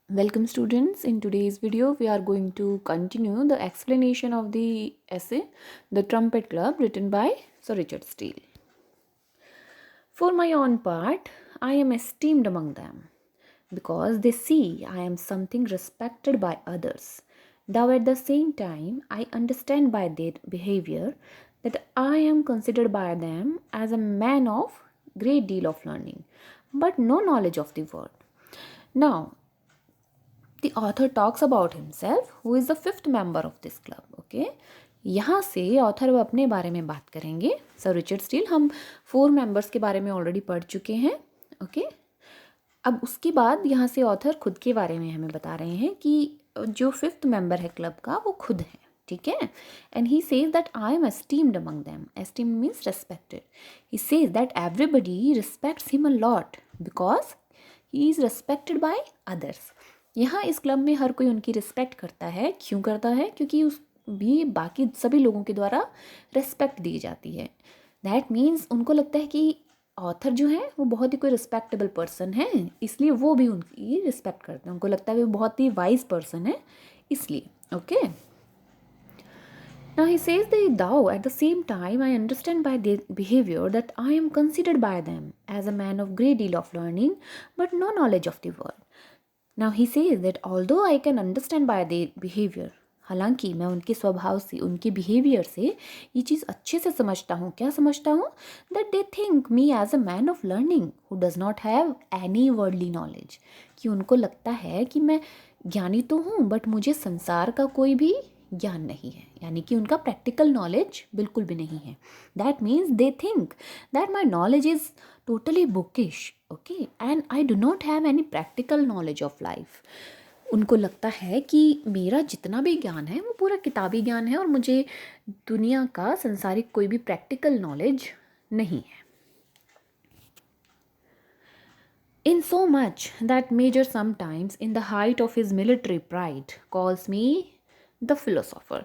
Welcome students, in today's video we are going to continue the explanation of the essay The Trumpet Club written by Sir Richard Steele. For my own part, I am esteemed among them because they see I am something respected by others, though at the same time I understand by their behavior that I am considered by them as a man of great deal of learning but no knowledge of the word. Now, the author talks about himself who is the fifth member of this club. Okay, यहाँ से author अपने बारे में बात करेंगे. Sir Richard Steele, हम 4 members के बारे में ऑलरेडी पढ़ चुके हैं. ओके, अब उसके बाद यहाँ से ऑथर खुद के बारे में हमें बता रहे हैं कि जो 5th मेंबर है क्लब का वो खुद है. ठीक है, and he says that I am esteemed among them. Esteemed means respected. He says that everybody respects him a lot because he is respected by others. यहाँ इस क्लब में हर कोई उनकी रिस्पेक्ट करता है. क्यों करता है? क्योंकि उस भी बाकी सभी लोगों के द्वारा रिस्पेक्ट दी जाती है. दैट मीन्स उनको लगता है कि ऑथर जो है वो बहुत ही कोई रिस्पेक्टेबल पर्सन है, इसलिए वो भी उनकी रिस्पेक्ट करते हैं. उनको लगता है वो बहुत ही वाइज पर्सन है, इसलिए. Okay, now he says that thou at the same time I understand by their behavior that I am considered by them as a man of great deal of learning but no knowledge of the world. Now he says that although I can understand by their behavior, हालांकि मैं उनके स्वभाव से, उनके behaviour से ये चीज़ अच्छे से समझता हूँ. क्या समझता हूँ? That they think me as a man of learning who does not have any worldly knowledge. कि उनको लगता है कि मैं ज्ञानी तो हूँ बट मुझे संसार का कोई भी ज्ञान नहीं है, यानी कि उनका प्रैक्टिकल नॉलेज बिल्कुल भी नहीं है. That means they think that my knowledge is totally bookish. Okay, and I do not have any practical knowledge of life. उनको लगता है कि मेरा जितना भी ज्ञान है वो पूरा किताबी ज्ञान है और मुझे दुनिया का संसारिक कोई भी प्रैक्टिकल नॉलेज नहीं है. In so much that Major sometimes in the height of his military pride calls me the philosopher.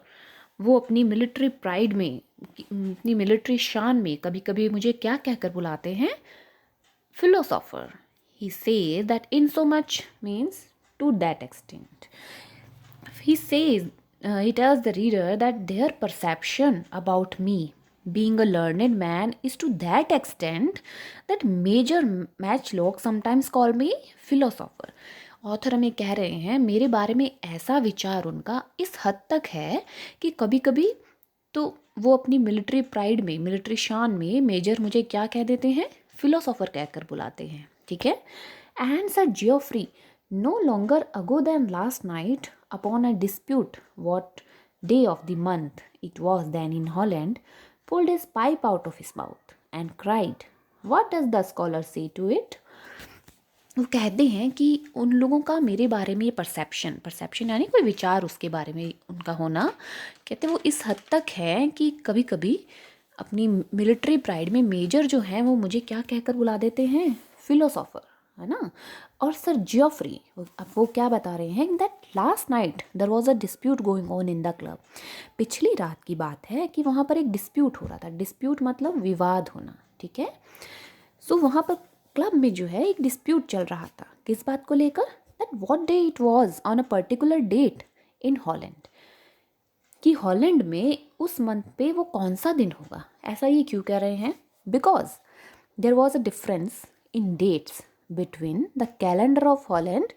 वो अपनी मिलिट्री प्राइड में, अपनी मिलिट्री शान में कभी कभी मुझे क्या कहकर बुलाते हैं? Philosopher. He says that in so much means to that extent. He says, he tells the reader that their perception about me being a learned man is to that extent that Major Matchlock sometimes call me philosopher. Author हमें कह रहे हैं मेरे बारे में ऐसा विचार उनका इस हद तक है कि कभी कभी तो वो अपनी मिलिट्री प्राइड में, मिलिट्री शान में मेजर मुझे क्या कह देते हैं? फिलोसोफर कहकर बुलाते हैं. ठीक है. And sir Geoffrey no longer ago than last night upon a dispute what day of the month it was then in Holland, pulled his pipe out of his mouth and cried, what does the scholar say to it? वो कहते हैं कि उन लोगों का मेरे बारे में ये परसेप्शन यानी कोई विचार उसके बारे में उनका होना, कहते हैं वो इस हद तक है कि कभी कभी अपनी मिलिट्री प्राइड में मेजर जो हैं वो मुझे क्या कहकर बुला देते हैं? फिलोसोफर, है ना. और सर जियोफ्री अब वो क्या बता रहे हैं? That last night there was a dispute going on in the club. पिछली रात की बात है कि वहाँ पर एक डिस्प्यूट हो रहा था. डिस्प्यूट मतलब विवाद होना. ठीक है. सो वहाँ पर क्लब में जो है एक डिस्प्यूट चल रहा था. किस बात को लेकर? That what day it was on a particular date in Holland. कि हॉलैंड में उस मंथ पे वो कौन सा दिन होगा. ऐसा ये क्यों कह रहे हैं? Because there was a difference in dates between the calendar of Holland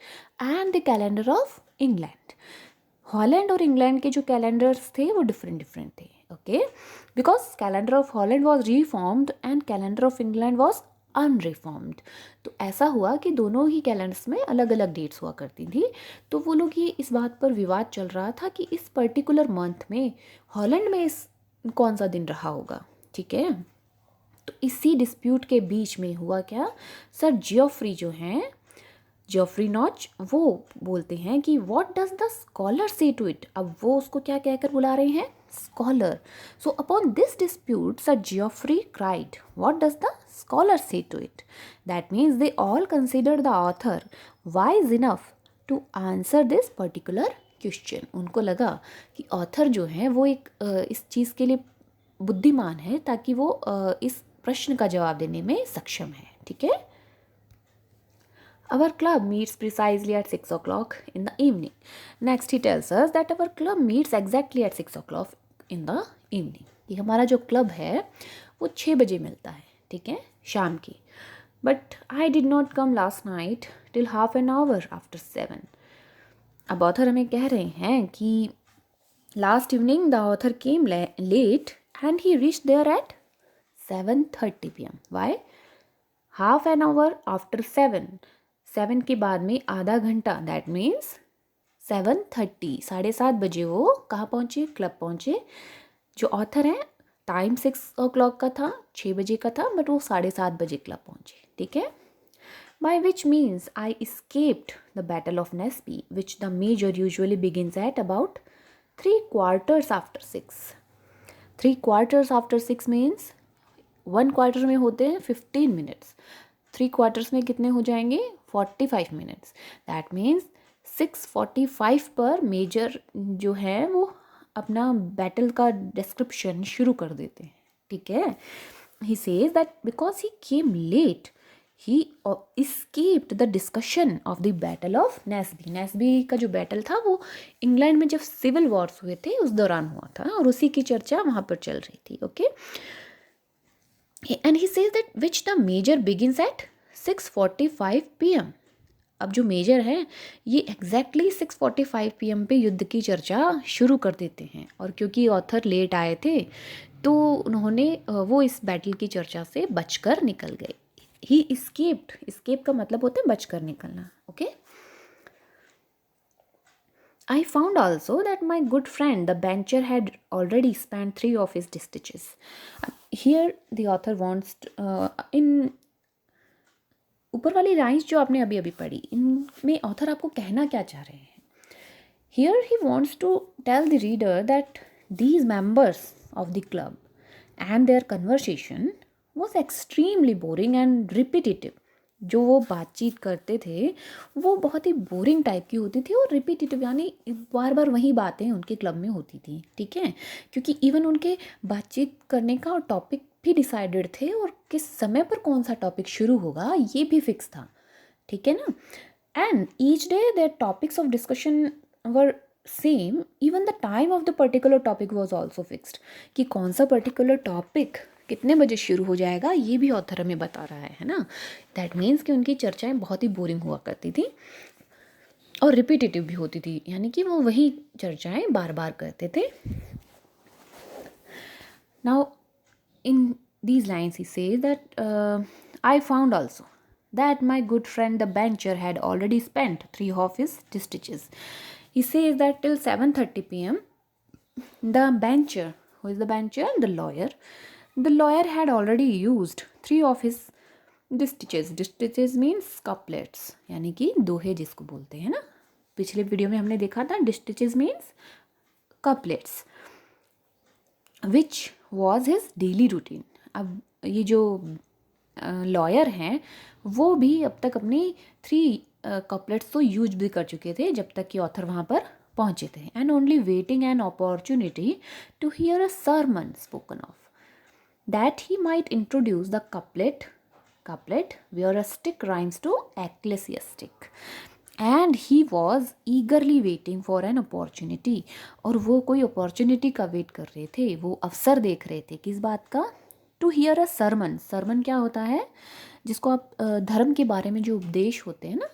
and the calendar of England. Holland और इंग्लैंड के जो कैलेंडर्स थे वो डिफरेंट थे. Okay, because calendar of Holland was reformed and calendar of England was unreformed. तो ऐसा हुआ कि दोनों ही कैलेंडर्स में अलग अलग डेट्स हुआ करती थी. तो वो लोग ये इस बात पर विवाद चल रहा था कि इस पर्टिकुलर मंथ में हॉलैंड में इस कौन सा दिन रहा होगा. ठीक है. तो इसी डिस्प्यूट के बीच में हुआ क्या? सर जियोफ्री जो हैं, जियोफ्री नॉच, वो बोलते हैं कि what does the scholar say to it. अब वो उसको क्या कहकर बुला रहे हैं? Scholar. So upon this dispute sir Geoffrey cried, what does the scholar say to it. That means they all consider the author wise enough to answer this particular question. उनको लगा कि ऑथर जो है वो एक इस चीज़ के लिए बुद्धिमान है ताकि वो इस प्रश्न का जवाब देने में सक्षम है. ठीक है. Our club meets precisely at 6 o'clock in the evening. Next, he tells us that our club meets exactly at 6 o'clock in the evening. कि हमारा जो क्लब है वो 6 बजे मिलता है, ठीक है, शाम की. But I did not come last night till half an hour after 7. अब ऑथर हमें कह रहे हैं कि last evening the author came late and he reached there at 7:30 p.m. Why? Half an hour after 7. 7 के बाद में आधा घंटा, दैट मीन्स 7:30, 7:30 वो कहाँ पहुँचे, क्लब पहुँचे. जो ऑथर हैं टाइम 6 o'clock का था, 6 बजे का था, बट वो 7:30 क्लब पहुँचे, ठीक है. By which means I escaped the Battle of Nesby, which the major usually begins at about 3/4 after 6. 3/4 after 6 means 1/4 में होते हैं 15 minutes. 3/4 में कितने हो जाएंगे, 45 minutes. That means 6:45 पर मेजर जो है वो अपना बैटल का डिस्क्रिप्शन शुरू कर देते हैं, ठीक है. He says that because he came late, he escaped the discussion of the battle of Naseby. Naseby का जो बैटल था वो इंग्लैंड में जब सिविल वॉर्स हुए थे उस दौरान हुआ था और उसी की चर्चा वहाँ पर चल रही थी, okay. And he says that which the major begins at 6:45 p.m. अब जो मेजर है ये एग्जैक्टली 6:45 p.m. पे युद्ध की चर्चा शुरू कर देते हैं. और क्योंकि ऑथर लेट आए थे तो उन्होंने वो इस बैटल की चर्चा से बचकर निकल गए. ही इस्केप का मतलब होता है बचकर निकलना, okay. I found also that my good friend, the bencher, had already spent 3 of his stitches. Here the author wants in ऊपर वाली लाइन्स जो आपने अभी अभी पढ़ी, इनमें ऑथर आपको कहना क्या चाह रहे हैं. Here he wants to tell the reader that these members of the club and their conversation was extremely boring and repetitive. जो वो बातचीत करते थे वो बहुत ही बोरिंग टाइप की होती थी और रिपीटेटिव, यानी बार बार वही बातें उनके क्लब में होती थी, ठीक है. क्योंकि इवन उनके बातचीत करने का टॉपिक भी डिसाइडेड थे और किस समय पर कौन सा टॉपिक शुरू होगा ये भी फिक्स था, ठीक है ना. And each day their topics of discussion were same, even the time of the particular topic was also fixed. कि कौन सा पर्टिकुलर टॉपिक कितने बजे शुरू हो जाएगा ये भी ऑथर हमें बता रहा है ना. दैट मीन्स कि उनकी चर्चाएं बहुत ही बोरिंग हुआ करती थी और रिपीटेटिव भी होती थी, यानी कि वो वही चर्चाएं बार बार करते थे. Now in these lines he says that I found also that my good friend the bencher had already spent 3 of his stitches. He says that till 7:30 p.m. the bencher, who is the bencher, the lawyer had already used 3 of his stitches. Stitches means couplets, यानी कि दोहे जिसको बोलते हैं ना. पिछले video में हमने देखा था stitches means couplets, which was his daily routine. अब ये जो लॉयर हैं वो भी अब तक अपनी 3 कपलेट्स तो यूज भी कर चुके थे जब तक कि ऑथर वहाँ पर पहुँचे थे. And only waiting an opportunity to hear a sermon spoken of that he might introduce the couplet where a stick rhymes to ecclesiastic. And he was eagerly waiting for an opportunity. और वो कोई opportunity का wait कर रहे थे, वो अवसर देख रहे थे. किस बात का? To hear a Sarman. Sarman क्या होता है? जिसको आप धर्म के बारे में जो उपदेश होते हैं ना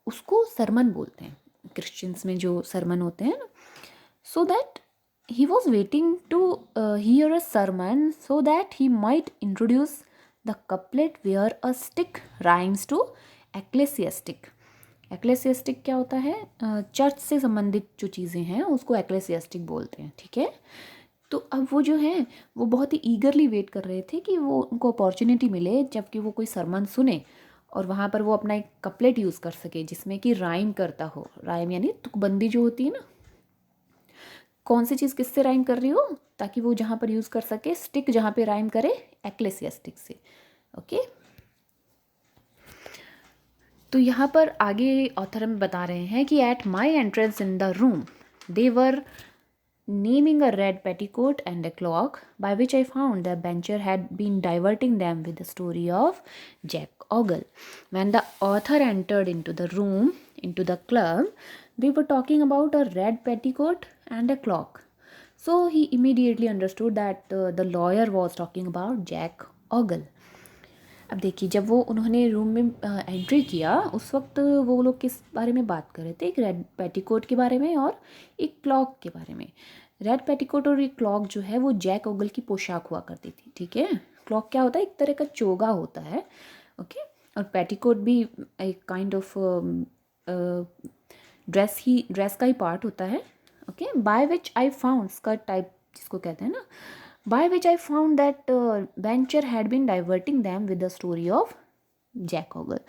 उसको सरमन बोलते हैं. क्रिश्चियंस में जो सरमन होते हैं ना. So that he was waiting to hear a sermon so that he might introduce the couplet where a stick rhymes to ecclesiastic. Ecclesiastic क्या होता है? चर्च से संबंधित जो चीज़ें हैं उसको एक्लेसियास्टिक बोलते हैं, ठीक है. तो अब वो जो है वो बहुत ही ईगरली वेट कर रहे थे कि वो उनको अपॉर्चुनिटी मिले जबकि वो कोई सरमन सुने और वहाँ पर वो अपना एक कपलेट यूज़ कर सके जिसमें कि राइम करता हो. राइम यानी तुकबंदी जो होती है ना, कौन सी चीज़ किससे राइम कर रही हो, ताकि वो जहाँ पर यूज़ कर सके. स्टिक जहाँ पे राइम करे एक्लेसियास्टिक से, ओके. तो यहाँ पर आगे ऑथर हमें बता रहे हैं कि at my entrance in the room they were naming a red petticoat and a clock, by which I found the bencher had been diverting them with the story of Jack Ogle. When the author entered into the room, into the club, they were talking about a red petticoat and a clock. So he immediately understood that the lawyer was talking about Jack Ogle. अब देखिए, जब वो उन्होंने room में entry किया, उस वक्त वो लोग किस बारे में बात कर रहे थे? एक रेड पेटीकोट के बारे में और एक क्लॉक के बारे में। रेड पेटीकोट और एक क्लॉक जो है वो जैक ओगल की पोशाक हुआ करती थी, ठीक है। क्लॉक क्या होता है? एक तरह का चोगा होता है, ओके। और पेटीकोट भी एक काइंड ऑफ ड्रेस का ही पार्ट होता है, okay. By which I found, skirt type जिसको कहते हैं ना, by which I found that Bencher had been diverting them with the story of Jack Ogle.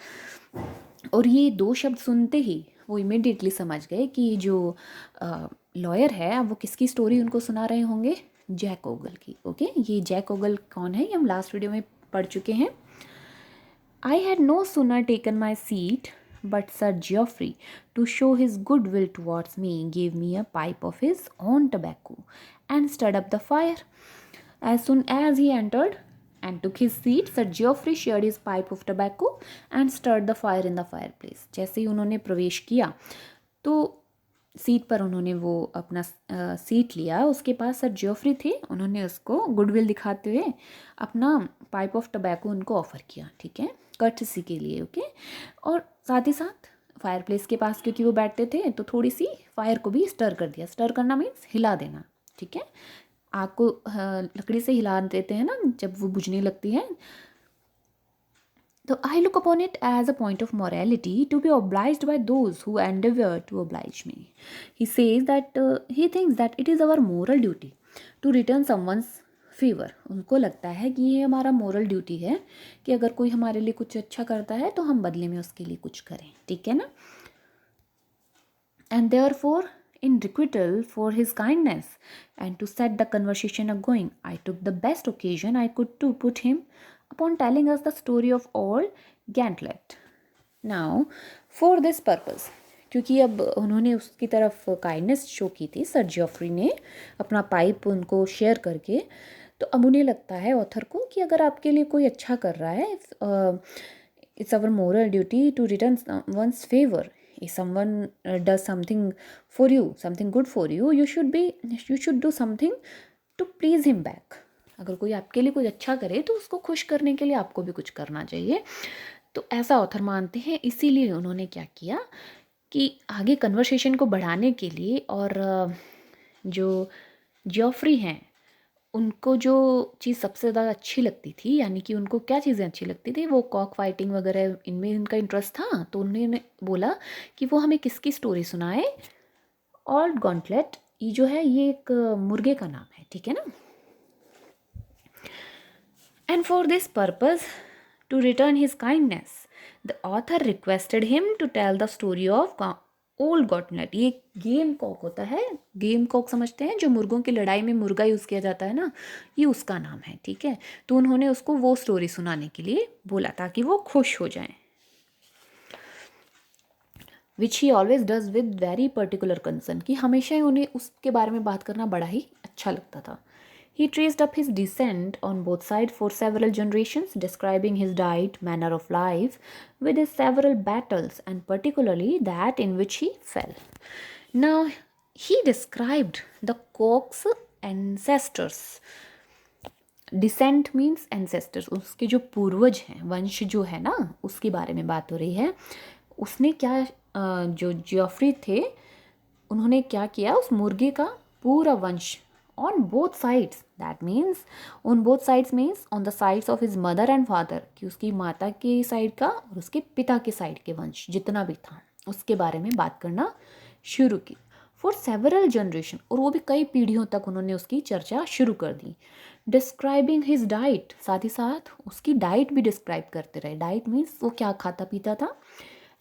और ये दो शब्द सुनते ही वो इमिडिएटली समझ गए कि जो लॉयर है वो किसकी स्टोरी उनको सुना रहे होंगे? जैक ओगल की, ओके। ये जैक ओगल कौन है, ये हम लास्ट वीडियो में पढ़ चुके हैं। I had no sooner taken my seat, but Sir Geoffrey, to show his goodwill towards me, gave me a pipe of his own tobacco and stirred up the fire. As soon as he entered and took his seat, Sir Geoffrey shared his pipe of tobacco and stirred the fire in the fireplace. जैसे ही उन्होंने प्रवेश किया तो seat पर उन्होंने वो अपना seat लिया, उसके पास सर जियोफ्री थे, उन्होंने उसको गुडविल दिखाते हुए अपना पाइप ऑफ टबैको उनको ऑफ़र किया, ठीक है, कर्टसी के लिए, ओके। और साथ ही साथ फायर प्लेस के पास क्योंकि वो बैठते थे तो थोड़ी सी फायर को भी स्टर कर दिया। स्टर करना मीन्स हिला देना, ठीक है। आग को लकड़ी से हिला देते हैं ना जब वो बुझने लगती है। तो I look upon it as a point of morality to be obliged by those who endeavor to oblige me. He says that he thinks that it is our moral duty to return someone's favor. उनको लगता है कि ये हमारा moral duty है कि अगर कोई हमारे लिए कुछ अच्छा करता है तो हम बदले में उसके लिए कुछ करें, ठीक है ना। And therefore, in requital for his kindness and to set the conversation a-going, I took the best occasion I could to put him upon telling us the story of old Gantlet. Now, for this purpose, क्योंकि अब उन्होंने उसकी तरफ kindness show की थी sir जियोफ्री ने अपना pipe उनको शेयर करके, तो अब उन्हें लगता है ऑथर को कि अगर आपके लिए कोई अच्छा कर रहा है, it's our moral duty to return one's favour. If someone does something for you, something good for you, you should do something to please him back. अगर कोई आपके लिए कुछ अच्छा करे तो उसको खुश करने के लिए आपको भी कुछ करना चाहिए। तो ऐसा ऑथर मानते हैं, इसीलिए उन्होंने क्या किया कि आगे कन्वर्सेशन को बढ़ाने के लिए, और जो जियोफ्री हैं उनको जो चीज़ सबसे ज़्यादा अच्छी लगती थी, यानी कि उनको क्या चीज़ें अच्छी लगती थी, वो कॉक फाइटिंग वगैरह इनमें इनका इंटरेस्ट था, तो उन्होंने बोला कि वो हमें किसकी स्टोरी सुनाए? Old gauntlet. ये जो है ये एक मुर्गे का नाम है, ठीक है ना। And for this purpose to return his kindness the author requested him to tell the story of old Gantlett. ये गेम कॉक होता है, गेम कॉक समझते हैं, जो मुर्गों की लड़ाई में मुर्गा यूज़ किया जाता है ना, ये उसका नाम है, ठीक है। तो उन्होंने उसको वो स्टोरी सुनाने के लिए बोला ताकि वो खुश हो जाएं, which he always does with very particular concern, कि हमेशा ही उन्हें उसके बारे में बात करना बड़ा ही अच्छा लगता था। He traced up his descent on both sides for several generations, describing his diet, manner of life, with his several battles, and particularly that in which he fell. Now, he described the cock's ancestors. Descent means ancestors. उसके जो पूर्वज हैं, वंश जो है ना, उसके बारे में बात हो रही है। उसने क्या, जो जियोफ्री थे उन्होंने क्या किया, उस मुर्गे का पूरा वंश on both sides, that means on both sides means on the sides of his mother and father, कि उसकी माता के साइड का और उसके पिता के साइड के वंश जितना भी था उसके बारे में बात करना शुरू की। फॉर सेवरल जनरेशन, और वो भी कई पीढ़ियों तक उन्होंने उसकी चर्चा शुरू कर दी। डिस्क्राइबिंग हिज डाइट, साथ ही साथ उसकी डाइट भी डिस्क्राइब करते रहे। डाइट मीन्स वो क्या खाता पीता था,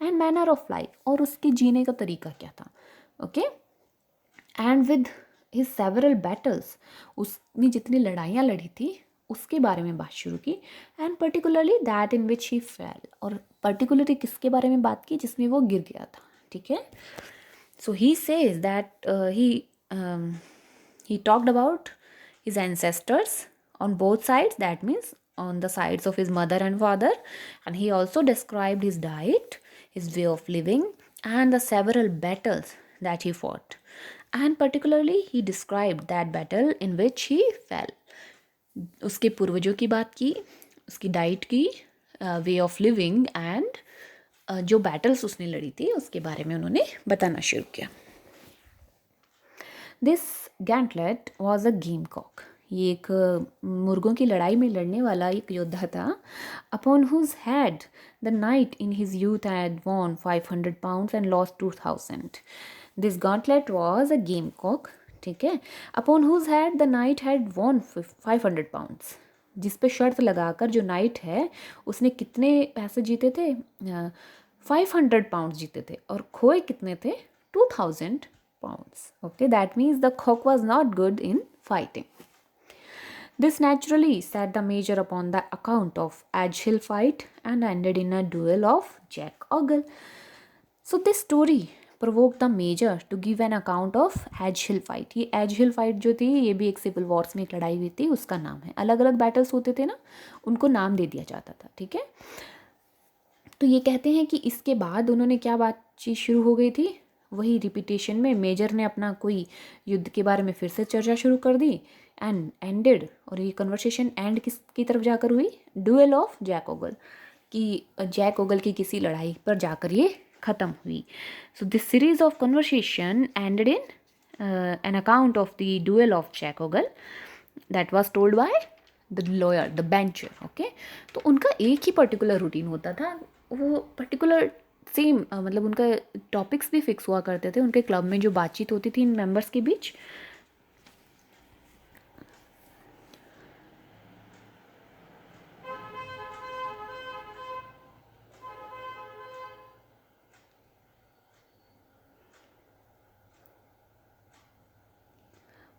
एंड मैनर ऑफ लाइफ, और उसके जीने का तरीका क्या था, okay. And with his several battles, उसने जितनी लड़ाइयाँ लड़ी थी उसके बारे में बात शुरू की। And particularly that in which he fail, और पर्टिकुलरली किसके बारे में बात की, जिसमें वो गिर गया था, ठीक है। So he says that he He talked about his ancestors on both sides, that means on the sides of his mother and father, and he also described his diet, his way of living, and the several battles that he fought. And particularly, he described that battle in which he fell. उसके पूर्वजों की बात की, उसकी diet की, way of living and जो battles उसने लड़ी थी उसके बारे में उन्होंने बताना शुरू किया. This Gantlett was a game cock. ये एक मुर्गों की लड़ाई में लड़ने वाला एक योद्धा था. Upon whose had the knight in his youth had won 500 pounds and lost 2000. This gauntlet was a game cock. ठीक है. Upon whose had the knight had won 500 pounds. जिस पे शर्त लगाकर जो नाइट है उसने कितने पैसे जीते थे? 500 pounds जीते थे. और खोए कितने थे? 2000 pounds. Okay, that means the cock was not good in fighting. This naturally set the major upon the account of Edge Hill fight and ended in a duel of Jack Ogle. So this story provoked the major to give an account of Edge Hill fight. ये Edge Hill fight जो थी ये भी एक civil Wars में एक लड़ाई हुई थी, उसका नाम है. अलग अलग बैटल्स होते थे ना, उनको नाम दे दिया जाता था. ठीक है. तो ये कहते हैं कि इसके बाद उन्होंने क्या बातचीत शुरू हो गई थी, वही रिपीटेशन में मेजर ने अपना कोई युद्ध के बारे में फिर से चर्चा शुरू कर दी एंड एंडेड. और ये कन्वर्सेशन एंड किसकी तरफ जाकर हुई? डुएल ऑफ जैक ओगल, कि जैक ओगल की किसी लड़ाई पर जाकर ये ख़त्म हुई. So this series of conversation ended in an account of the duel of Jack Ogle that was told by the lawyer, the bencher. Okay. तो उनका एक ही पर्टिकुलर रूटीन होता था. वो पर्टिकुलर सेम मतलब उनका टॉपिक्स भी फिक्स हुआ करते थे उनके क्लब में जो बातचीत होती थी इन मेंबर्स के बीच.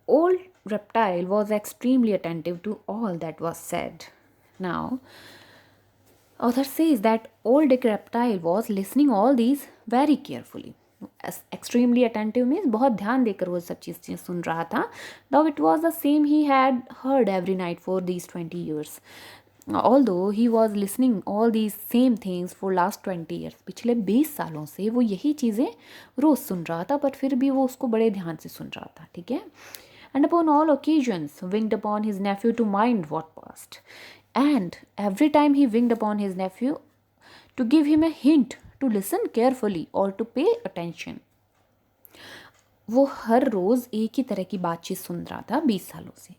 Old reptile was extremely attentive to all that was said. Now, author says that old reptile was listening all these very carefully. Extremely attentive means बहुत ध्यान देकर वो सब चीज़ें सुन रहा था. Though it was the same he had heard every night for these 20 years. Although he was listening all these same things for last 20 years. पिछले 20 सालों से वो यही चीज़ें रोज़ सुन रहा था, पर फिर भी वो उसको बड़े ध्यान से सुन रहा था. ठीक है. And upon all occasions winked upon his nephew to mind what passed. And every time he winked upon his nephew to give him a hint to listen carefully or to pay attention. वो हर रोज़ एक ही तरह की बातचीत सुन रहा था 20 सालों से,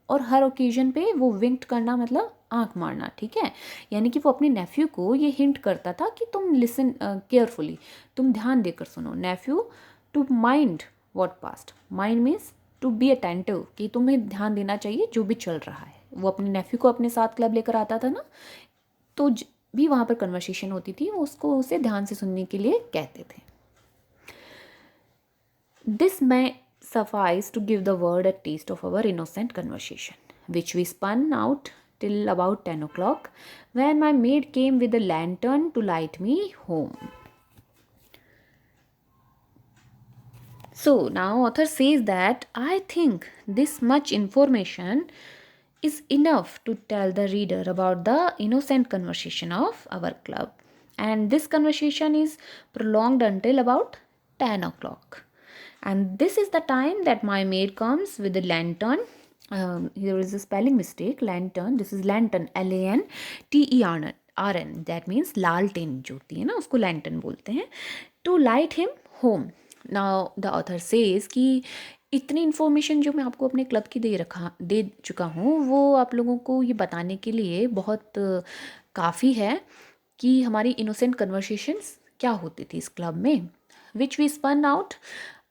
और हर ओकेजन पे वो विंक्ड करना मतलब आंख मारना. ठीक है. यानी कि वो अपने नेफ्यू को ये हिंट करता था कि तुम लिसन केयरफुली, तुम ध्यान देकर सुनो. Nephew to mind what passed. Mind means to be attentive, कि तुम्हें ध्यान देना चाहिए जो भी चल रहा है. वो अपने नेफ्यू को अपने साथ क्लब लेकर आता था ना, तो भी वहाँ पर कन्वर्सेशन होती थी, वो उसको उसे ध्यान से सुनने के लिए कहते थे. This may suffice to give the word a taste of our innocent conversation, which we spun out till about 10 o'clock, when my maid came with a lantern to light me home. So now author says that I think this much information is enough to tell the reader about the innocent conversation of our club. And this conversation is prolonged until about 10 o'clock. And this is the time that my maid comes with the lantern. Here is a spelling mistake. Lantern. This is lantern. LANTERN. That means लालटेन जो होती है ना, उसको lantern बोलते हैं. To light him home. Now the author says कि इतनी इन्फॉर्मेशन जो मैं आपको अपने क्लब की दे चुका हूँ, वो आप लोगों को ये बताने के लिए बहुत काफ़ी है कि हमारी इनोसेंट कन्वर्सेशंस क्या होती थी इस क्लब में, which we spun out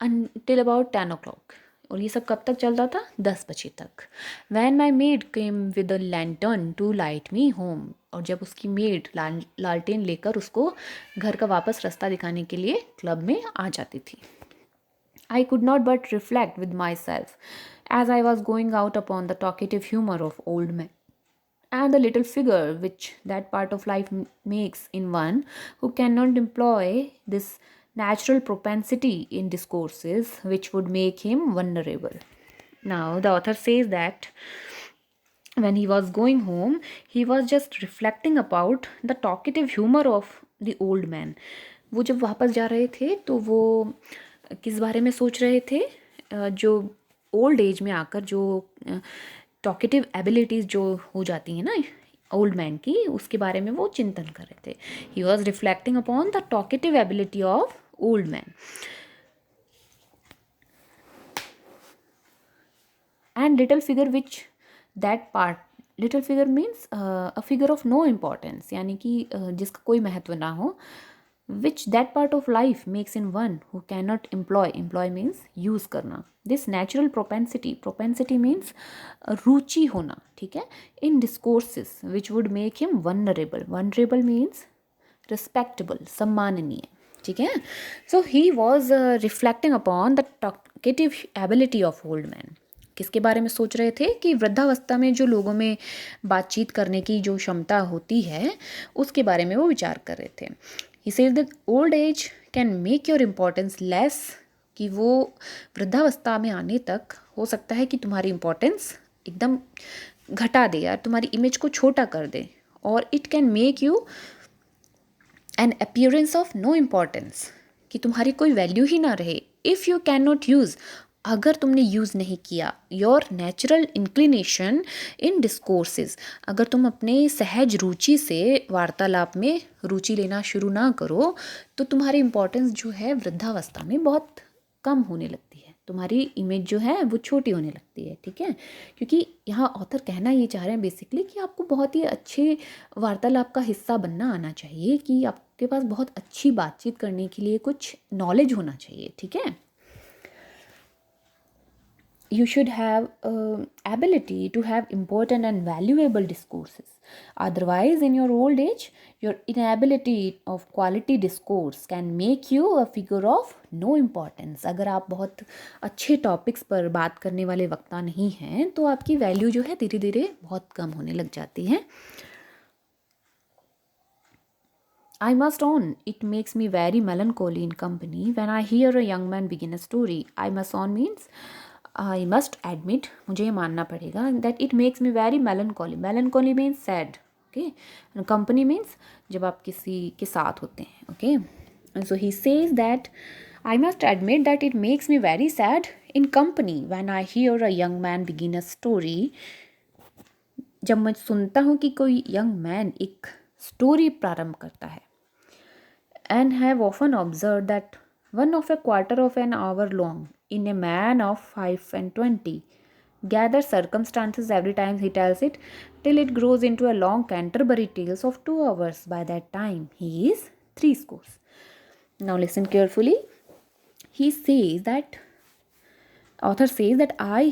until about 10 o'clock. और ये सब कब तक चलता था? 10 बजे तक. When my maid came with a lantern to light me home. और जब उसकी मेड लालटेन लेकर उसको घर का वापस रास्ता दिखाने के लिए क्लब में आ जाती थी. I could not but reflect with myself as I was going out upon the talkative humor of old men, and the little figure which that part of life makes in one who cannot employ this natural propensity in discourses which would make him vulnerable. Now, the author says that when he was going home, he was just reflecting about the talkative humor of the old man. वो जब वापस जा रहे थे तो वो किस बारे में सोच रहे थे? जो ओल्ड एज में आकर जो टॉकेटिव एबिलिटीज़ जो हो जाती हैं ना ओल्ड मैन की, उसके बारे में वो चिंतन कर रहे थे. He was reflecting upon the talkative ability of old man. And little figure which that part, little figure means a figure of no importance, यानी कि जिसका कोई महत्व ना हो, which that part of life makes in one who cannot employ means use करना, this natural propensity means रुचि होना, ठीक है, in discourses which would make him vulnerable means respectable, सम्माननीय, ठीक है. So he was reflecting upon the talkative ability of old man. किसके बारे में सोच रहे थे? कि वृद्धावस्था में जो लोगों में बातचीत करने की जो क्षमता होती है उसके बारे में वो विचार कर रहे थे. He said that old age can make your importance less, कि वो वृद्धावस्था में आने तक हो सकता है कि तुम्हारी इम्पोर्टेंस एकदम घटा दे यार, तुम्हारी इमेज को छोटा कर दे. और it can make you an appearance of no importance, कि तुम्हारी कोई वैल्यू ही ना रहे. If you can not use, अगर तुमने यूज़ नहीं किया your natural inclination in discourses, अगर तुम अपने सहज रुचि से वार्तालाप में रुचि लेना शुरू ना करो, तो तुम्हारी इम्पोर्टेंस जो है वृद्धावस्था में बहुत कम होने लगती है, तुम्हारी इमेज जो है वो छोटी होने लगती है, ठीक है. क्योंकि यहाँ ऑथर कहना ये चाह रहे हैं बेसिकली कि आपको बहुत ही अच्छे वार्तालाप का हिस्सा बनना आना चाहिए, कि आपके पास बहुत अच्छी बातचीत करने के लिए कुछ नॉलेज होना चाहिए, ठीक है. You should have ability to have important and valuable discourses. Otherwise, in your old age, your inability of quality discourse can make you a figure of no importance. अगर आप बहुत अच्छे टॉपिक्स पर बात करने वाले वक्ता नहीं हैं, तो आपकी वैल्यू जो है धीरे धीरे बहुत कम होने लग जाती है. I must own, it makes me very melancholy in company when I hear a young man begin a story. I must own means I must admit, मुझे ये मानना पड़ेगा, that it makes me very melancholy. Melancholy means sad, okay? And company means जब आप किसी के साथ होते हैं, okay? And so he says that I must admit that it makes me very sad in company when I hear a young man begin a story. जब मैं सुनता हूँ कि कोई young man एक story प्रारंभ करता है. And have often observed that one of a quarter of an hour long in a man of 5 and 20 gathers circumstances every time he tells it, till it grows into a long Canterbury Tales of 2 hours. By that time he is 70. Now listen carefully. He says that, author says that I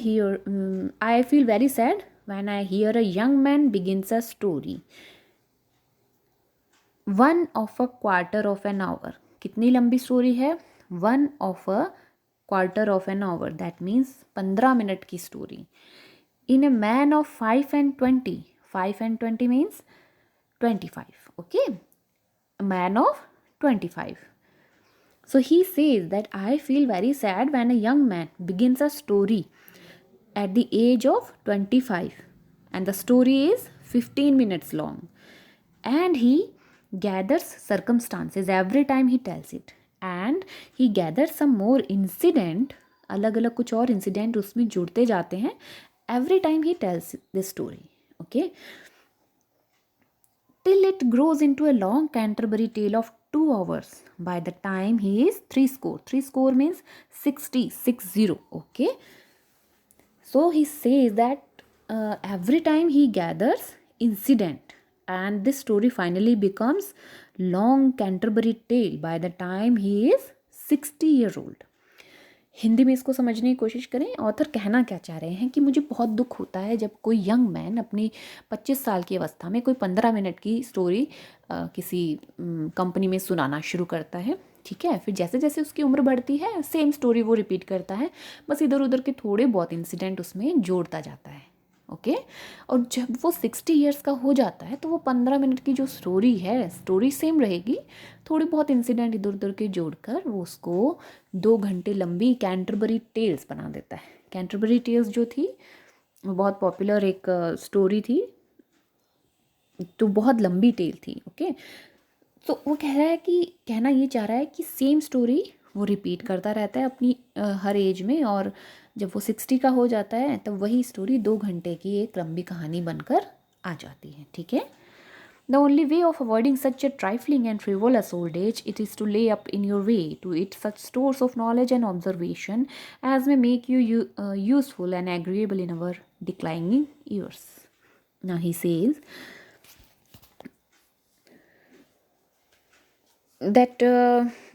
feel very sad when I hear a young man begins a story. 1 of a quarter of an hour, कितनी लंबी story है? 1 of a quarter of an hour, that means 15 minute की story. In a man of 5 and 20, 5 and 20 means 25, okay? A man of 25. So he says that I feel very sad when a young man begins a story at the age of 25 and the story is 15 minutes long, and he gathers circumstances every time he tells it, and he gathers some more incident, अलग अलग कुछ और incident उसमें जुड़ते जाते हैं every time he tells this story, okay? Till it grows into a long Canterbury tale of 2 hours. By the time he is 60, 3 means 60, okay? So he says that every time he gathers incident, and this story finally becomes long Canterbury tale by the time he is 60-year-old. Hindi में इसको समझने की कोशिश करें. Author कहना क्या चाह रहे हैं कि मुझे बहुत दुख होता है जब कोई यंग मैन अपनी 25 साल की अवस्था में कोई 15 मिनट की स्टोरी किसी कंपनी में सुनाना शुरू करता है, ठीक है. फिर जैसे जैसे उसकी उम्र बढ़ती है सेम स्टोरी वो रिपीट करता है, बस इधर उधर के थोड़े बहुत इंसिडेंट उसमें जोड़ता जाता है, ओके. और जब वो 60 ईयर्स का हो जाता है तो वो 15 मिनट की जो स्टोरी है, स्टोरी सेम रहेगी, थोड़ी बहुत इंसिडेंट इधर उधर के जोड़कर वो उसको 2 घंटे लंबी कैंटरबरी टेल्स बना देता है. कैंटरबरी टेल्स जो थी वो बहुत पॉपुलर एक स्टोरी थी, तो बहुत लंबी टेल थी। ओके, तो वो कह रहा है कि कहना ये चाह रहा है कि सेम स्टोरी वो रिपीट करता रहता है अपनी हर एज में, और जब वो 60 का हो जाता है तब वही स्टोरी 2 घंटे की एक लंबी कहानी बनकर आ जाती है। ठीक है, the only way of avoiding such a trifling and frivolous old age it is to lay up in your way to it such stores of knowledge and observation as may make you useful and agreeable in our declining years. Now he says that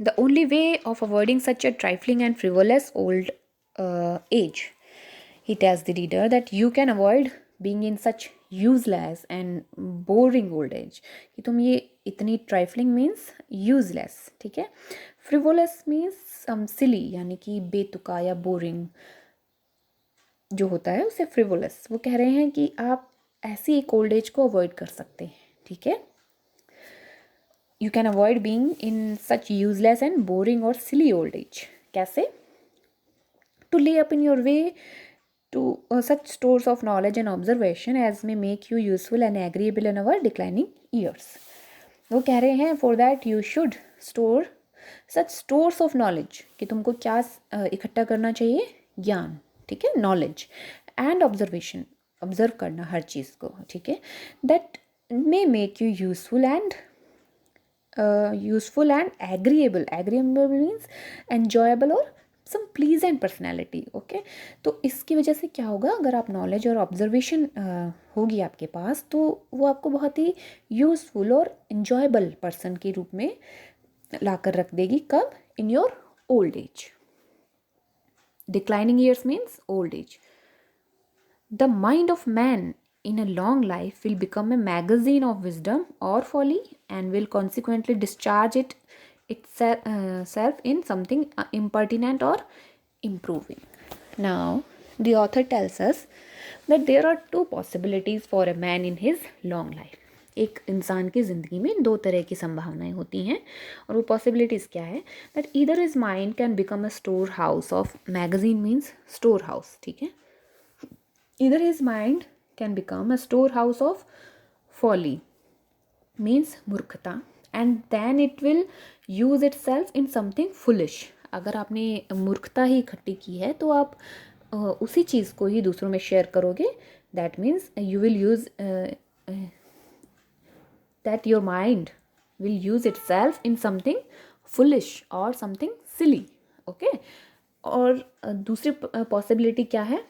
the only way of avoiding such a trifling and frivolous old age, he tells the reader that you can avoid being in such useless and boring old age, कि तुम ये इतनी ट्राइफलिंग means useless, ठीक है, frivolous means सिली यानी कि बेतुका या boring जो होता है उसे फ्रिवोलस। वो कह रहे हैं कि आप ऐसी एक ओल्ड एज को अवॉइड कर सकते हैं। ठीक है, you can avoid being in such useless and boring और सिली ओल्ड एज। कैसे? To lay up in your way to such stores of knowledge and observation as may make you useful and agreeable in our declining years. वो कह रहे हैं for that you should store such stores of knowledge, कि तुमको क्या इकट्ठा करना चाहिए? ज्ञान, ठीक है, नॉलेज एंड ऑब्जर्वेशन, ऑब्जर्व करना हर चीज़ को, ठीक है, that may make you useful and agreeable. Agreeable means enjoyable और सम प्लीजेंट पर्सनैलिटी। ओके, तो इसकी वजह से क्या होगा, अगर आप नॉलेज और ऑब्जर्वेशन होगी आपके पास तो वो आपको बहुत ही यूज़फुल और इन्जॉयबल पर्सन के रूप में लाकर रख देगी। कब? In your old age. Declining years means old age. The mind of man in a long life will become a magazine of wisdom or folly and will consequently discharge itself in something impertinent or improving. Now, the author tells us that there are two possibilities for a man in his long life. एक इंसान की ज़िंदगी में दो तरह की संभावनाएं होती हैं, और वो पॉसिबिलिटीज़ क्या है? That either his mind can become a store house of, magazine means store house, ठीक है, either his mind can become a storehouse of folly means मूर्खता, and then it will use itself in something foolish. अगर आपने मूर्खता ही इकट्ठी की है तो आप उसी चीज़ को ही दूसरों में शेयर करोगे. that means you will use that your mind will use itself in something foolish or something silly. okay, और दूसरी पॉसिबिलिटी क्या है?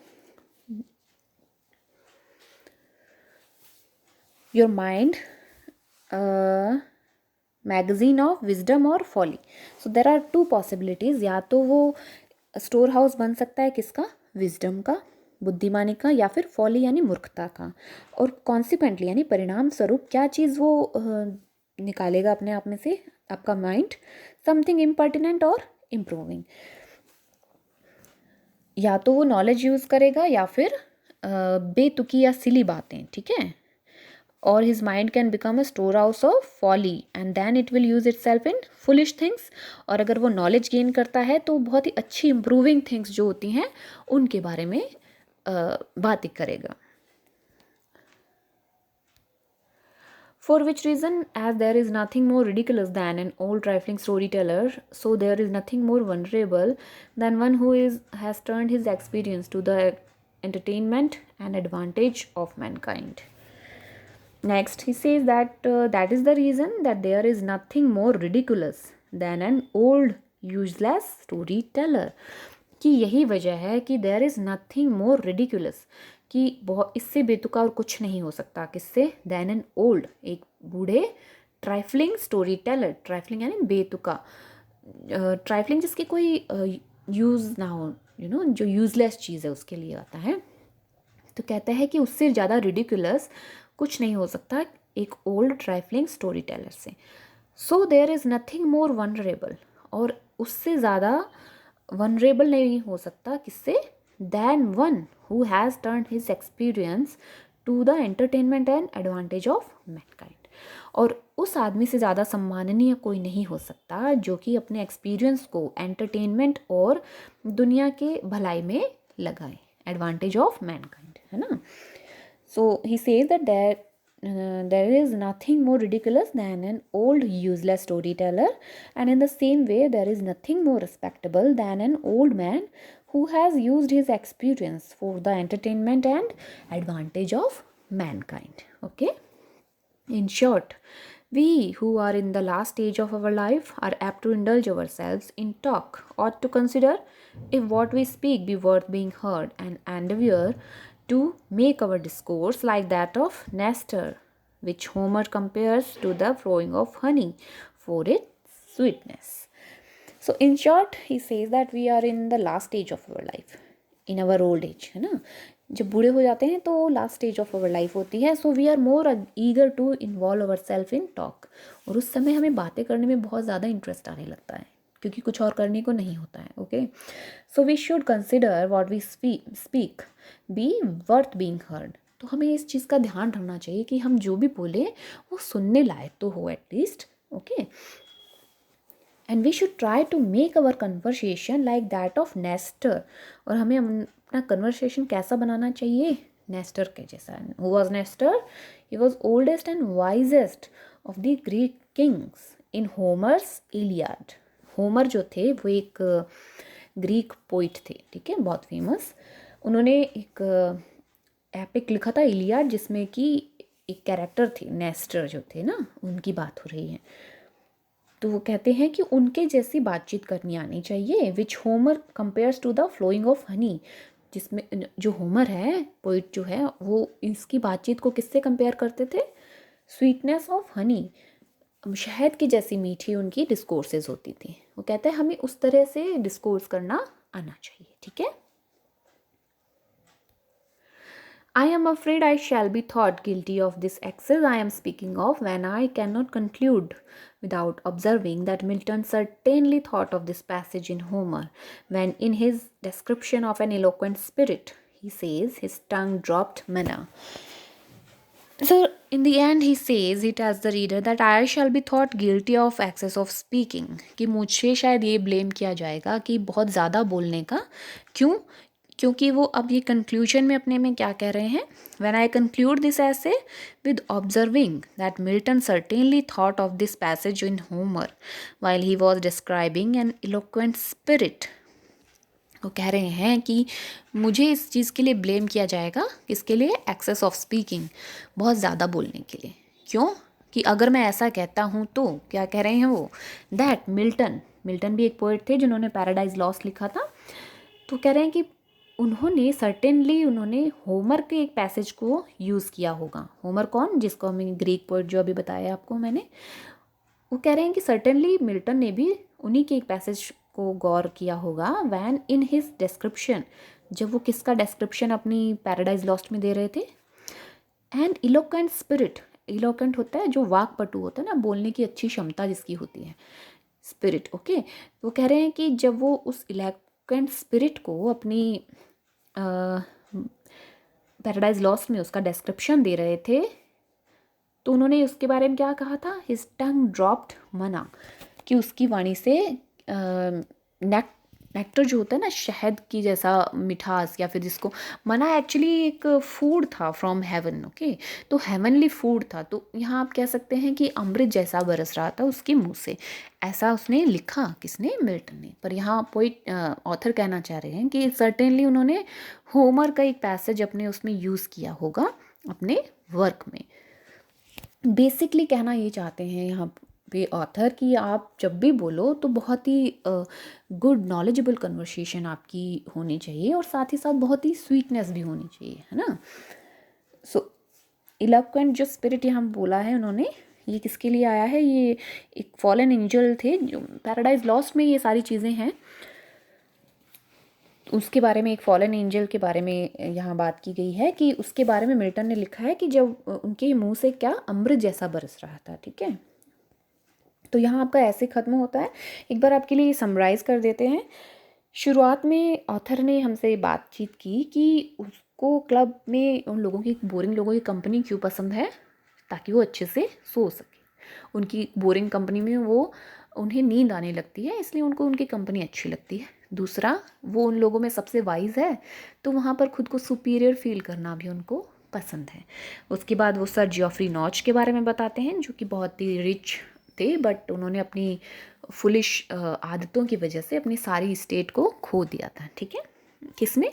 your mind magazine of wisdom or folly. so there are two possibilities. या तो वो store house बन सकता है किसका? विजडम का, बुद्धिमानी का, या फिर फॉली यानी मूर्खता का. और कॉन्सिक्वेंटली यानी परिणाम स्वरूप क्या चीज़ वो निकालेगा अपने आप में से? आपका माइंड समथिंग इम्पर्टिनेंट और इम्प्रूविंग. या तो वो नॉलेज यूज़ करेगा या फिर बेतुकी या सिली बातें, ठीक है. और his mind can become a storehouse of folly and then it will use itself in foolish things. और अगर वो नॉलेज गेन करता है तो बहुत ही अच्छी इम्प्रूविंग थिंग्स जो होती हैं उनके बारे में बातें करेगा. For which reason, as there is nothing more ridiculous than an old trifling storyteller, so there is nothing more vulnerable than one who has turned his experience to the entertainment and advantage of mankind. Next, he says that that is the reason that there is nothing more ridiculous than an old useless storyteller. कि यही वजह है कि there is nothing more ridiculous, कि बहुत इससे बेतुका और कुछ नहीं हो सकता. किससे? than an old, एक बूढ़े ट्राइफलिंग स्टोरी टेलर. ट्राइफलिंग यानी बेतुका, ट्राइफलिंग जिसकी कोई यूज़ ना हो, यू नो, जो यूजलेस चीज़ है उसके लिए आता है. तो कहता है कि उससे ज़्यादा रिडिकुलस कुछ नहीं हो सकता एक ओल्ड ट्राइफलिंग स्टोरी टेलर से. So there is nothing more vulnerable, और उससे ज़्यादा वनरेबल नहीं हो सकता किससे? Than one who has turn his experience to the entertainment and advantage of mankind. और उस आदमी से ज़्यादा सम्माननीय कोई नहीं हो सकता जो कि अपने एक्सपीरियंस को एंटरटेनमेंट और दुनिया के भलाई में लगाए, एडवांटेज ऑफ मैनकाइंड, है ना. So he says that there is nothing more ridiculous than an old useless storyteller, and in the same way there is nothing more respectable than an old man who has used his experience for the entertainment and advantage of mankind. Okay, in short, we who are in the last stage of our life are apt to indulge ourselves in talk, ought to consider if what we speak be worth being heard, and endeavor to make our discourse like that of Nestor, which Homer compares to the flowing of honey for its sweetness. So in short, he says that we are in the last stage of our life, in our old age, है ना. जब बूढ़े हो जाते हैं तो last stage of our life होती है. So we are more eager to involve our self in talk, और उस समय हमें बातें करने में बहुत ज़्यादा इंटरेस्ट आने लगता है, क्योंकि कुछ और करने को नहीं होता है. Okay, so we should consider what we speak be worth being heard. तो हमें इस चीज़ का ध्यान रखना चाहिए कि हम जो भी बोले वो सुनने लायक तो हो at least. Okay, and we should try to make our conversation like that of Nestor. और हमें अपना कन्वर्सेशन कैसा बनाना चाहिए, नेस्टर के जैसा. Who was Nestor? He was oldest and wisest of the Greek kings in होमर्स Iliad. Homer जो थे वो एक ग्रीक पोइट थे, ठीक है, बहुत फेमस. उन्होंने एक एपिक लिखा था इलियाड, जिसमें कि एक कैरेक्टर थे नेस्टर जो थे ना, उनकी बात हो रही है. तो वो कहते हैं कि उनके जैसी बातचीत करनी आनी चाहिए, which Homer compares to the flowing of honey. जिसमें जो होमर है, पोइट जो है, वो इसकी बातचीत को किससे कंपेयर करते थे? स्वीटनेस ऑफ हनी, शहद की जैसी मीठी उनकी डिस्कोर्सेज होती थी. वो कहते हैं हमें उस तरह से डिस्कोर्स करना आना चाहिए. ठीक है. I am afraid I shall be thought guilty of this excess I am speaking of when I cannot conclude without observing that Milton certainly thought of this passage in Homer when in his description of an eloquent spirit he says his tongue dropped manna. So in the end he says it as the reader that I shall be thought guilty of excess of speaking, कि मुझे शायद ये blame किया जाएगा कि बहुत ज़्यादा बोलने का. क्यों? क्योंकि वो अब ये कंक्लूजन में अपने में क्या कह रहे हैं, when I conclude this essay with observing that Milton certainly thought of this passage in Homer while he was describing an eloquent spirit. वो कह रहे हैं कि मुझे इस चीज़ के लिए ब्लेम किया जाएगा, किसके लिए? एक्सेस ऑफ स्पीकिंग, बहुत ज़्यादा बोलने के लिए. क्यों? कि अगर मैं ऐसा कहता हूँ तो क्या कह रहे हैं वो, दैट मिल्टन भी एक पोइट थे जिन्होंने पैराडाइज लॉस्ट लिखा था. तो कह रहे हैं कि उन्होंने होमर के एक पैसेज को यूज़ किया होगा. होमर कौन? जिसको हमें ग्रीक पोइट जो अभी बताया आपको मैंने. वो कह रहे हैं कि सर्टेनली मिल्टन ने भी उन्हीं के एक पैसेज को गौर किया होगा वैन इन हिज डिस्क्रिप्शन, जब वो किसका डिस्क्रिप्शन अपनी पैराडाइज लॉस्ट में दे रहे थे. एंड इलोक्वेंट स्पिरिट, इलोक्वेंट होता है जो वाकपटु होता है ना, बोलने की अच्छी क्षमता जिसकी होती है, स्पिरिट. ओके, वो कह रहे हैं कि जब वो उस इलोक्वेंट स्पिरिट को अपनी पैराडाइज लॉस्ट में उसका डिस्क्रिप्शन दे रहे थे, तो उन्होंने उसके बारे में क्या कहा था? हिज टंग ड्रॉप्ड मना, कि उसकी वाणी से नेक्टर जो होता है ना, शहद की जैसा मिठास, या फिर जिसको मना एक्चुअली एक फूड था फ्रॉम हेवन. ओके, तो हेवनली फूड था. तो यहाँ आप कह सकते हैं कि अमृत जैसा बरस रहा था उसके मुंह से. ऐसा उसने लिखा, किसने? मिल्टन ने. पर यहाँ पोइट ऑथर कहना चाह रहे हैं कि सर्टेनली उन्होंने होमर का एक पैसेज अपने उसमें यूज़ किया होगा अपने वर्क में. बेसिकली कहना ये चाहते हैं यहाँ पे ऑथर कि आप जब भी बोलो तो बहुत ही गुड नॉलेजेबल कन्वर्सेशन आपकी होनी चाहिए, और साथ ही साथ बहुत ही स्वीटनेस भी होनी चाहिए, है ना. सो इलोक्वेंट जो स्पिरिट यहाँ बोला है उन्होंने, ये किसके लिए आया है? ये एक फॉलन एंजल थे जो पैराडाइज लॉस्ट में ये सारी चीज़ें हैं, उसके बारे में, एक फॉलन एंजल के बारे में यहाँ बात की गई है कि उसके बारे में मिल्टन ने लिखा है कि जब उनके मुंह से क्या अमृत जैसा बरस रहा था. ठीक है, तो यहाँ आपका ऐसे ख़त्म होता है. एक बार आपके लिए समराइज़ कर देते हैं. शुरुआत में ऑथर ने हमसे बातचीत की कि उसको क्लब में उन लोगों की, बोरिंग लोगों की कंपनी क्यों पसंद है, ताकि वो अच्छे से सो सके. उनकी बोरिंग कंपनी में वो उन्हें नींद आने लगती है, इसलिए उनको उनकी कंपनी अच्छी लगती है। दूसरा, वो उन लोगों में सबसे वाइज है, तो वहाँ पर खुद को सुपीरियर फील करना भी उनको पसंद है। उसके बाद वो सर जियोफ्री नॉच के बारे में बताते हैं, जो कि बहुत ही रिच थे, बट उन्होंने अपनी फुलिश आदतों की वजह से अपनी सारी स्टेट को खो दिया था। ठीक है, किसमें?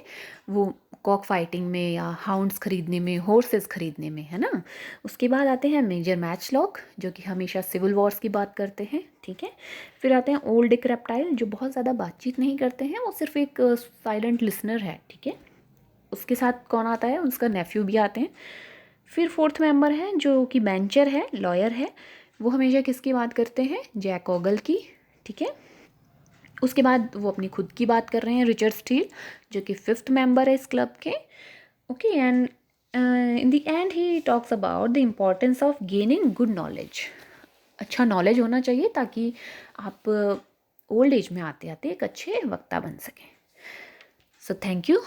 वो कॉक फाइटिंग में या हाउंड्स खरीदने में, हॉर्सेस खरीदने में, है ना। उसके बाद आते हैं मेजर मैच लॉक, जो कि हमेशा सिविल वॉर्स की बात करते हैं। ठीक है, फिर आते हैं ओल्ड डिक रेप्टाइल, जो बहुत ज़्यादा बातचीत नहीं करते हैं, वो सिर्फ एक साइलेंट लिसनर है। ठीक है, उसके साथ कौन आता है? उसका नेफ्यू भी आते हैं। फिर फोर्थ मेंबर है जो कि बेंचर है, लॉयर है। वो हमेशा किसकी बात करते हैं? जैक ओगल की। ठीक है, उसके बाद वो अपनी खुद की बात कर रहे हैं, रिचर्ड स्टील, जो कि फिफ्थ मेंबर है इस क्लब के। Okay, and in the and he talks about the importance of gaining good knowledge. अच्छा नॉलेज होना चाहिए ताकि आप ओल्ड एज में आते आते एक अच्छे वक्ता बन सकें। So thank you.